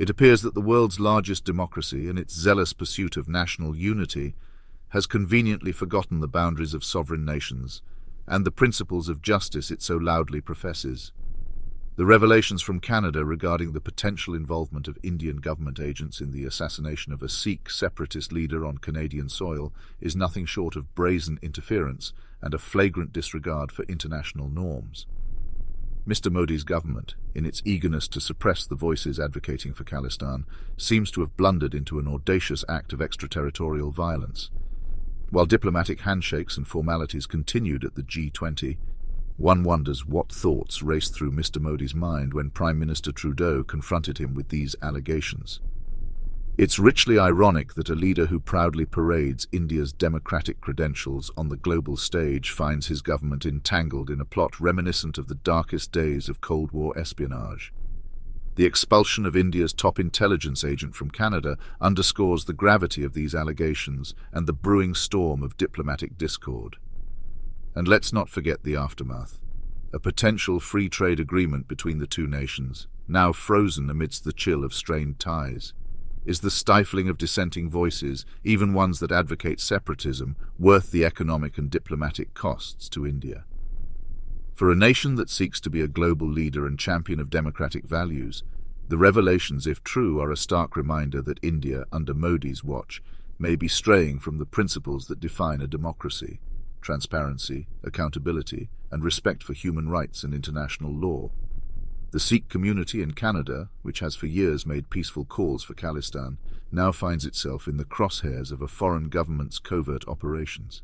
It appears that the world's largest democracy, in its zealous pursuit of national unity, has conveniently forgotten the boundaries of sovereign nations and the principles of justice it so loudly professes. The revelations from Canada regarding the potential involvement of Indian government agents in the assassination of a Sikh separatist leader on Canadian soil is nothing short of brazen interference and a flagrant disregard for international norms. Mr. Modi's government, in its eagerness to suppress the voices advocating for Khalistan, seems to have blundered into an audacious act of extraterritorial violence. While diplomatic handshakes and formalities continued at the G20, one wonders what thoughts raced through Mr. Modi's mind when Prime Minister Trudeau confronted him with these allegations. It's richly ironic that a leader who proudly parades India's democratic credentials on the global stage finds his government entangled in a plot reminiscent of the darkest days of Cold War espionage. The expulsion of India's top intelligence agent from Canada underscores the gravity of these allegations and the brewing storm of diplomatic discord. And let's not forget the aftermath. A potential free trade agreement between the two nations, now frozen amidst the chill of strained ties. Is the stifling of dissenting voices, even ones that advocate separatism, worth the economic and diplomatic costs to India? For a nation that seeks to be a global leader and champion of democratic values, the revelations, if true, are a stark reminder that India, under Modi's watch, may be straying from the principles that define a democracy: transparency, accountability, and respect for human rights and international law. The Sikh community in Canada, which has for years made peaceful calls for Khalistan, now finds itself in the crosshairs of a foreign government's covert operations.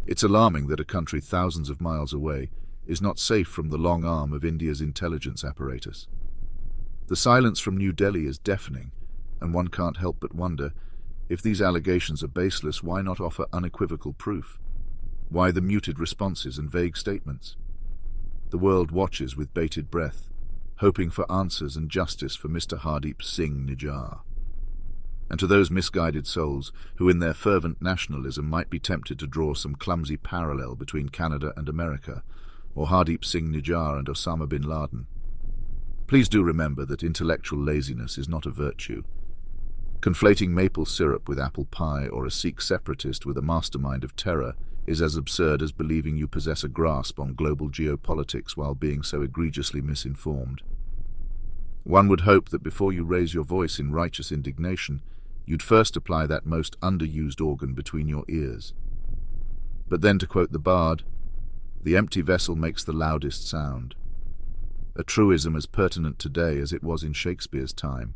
It's alarming that a country thousands of miles away is not safe from the long arm of India's intelligence apparatus. The silence from New Delhi is deafening, and one can't help but wonder, if these allegations are baseless, why not offer unequivocal proof? Why the muted responses and vague statements? The world watches with bated breath, hoping for answers and justice for Mr. Hardeep Singh Nijjar. And to those misguided souls who in their fervent nationalism might be tempted to draw some clumsy parallel between Canada and America, or Hardeep Singh Nijjar and Osama bin Laden, please do remember that intellectual laziness is not a virtue. Conflating maple syrup with apple pie or a Sikh separatist with a mastermind of terror is as absurd as believing you possess a grasp on global geopolitics while being so egregiously misinformed. One would hope that before you raise your voice in righteous indignation, you'd first apply that most underused organ between your ears. But then, to quote the bard, "The empty vessel makes the loudest sound," a truism as pertinent today as it was in Shakespeare's time.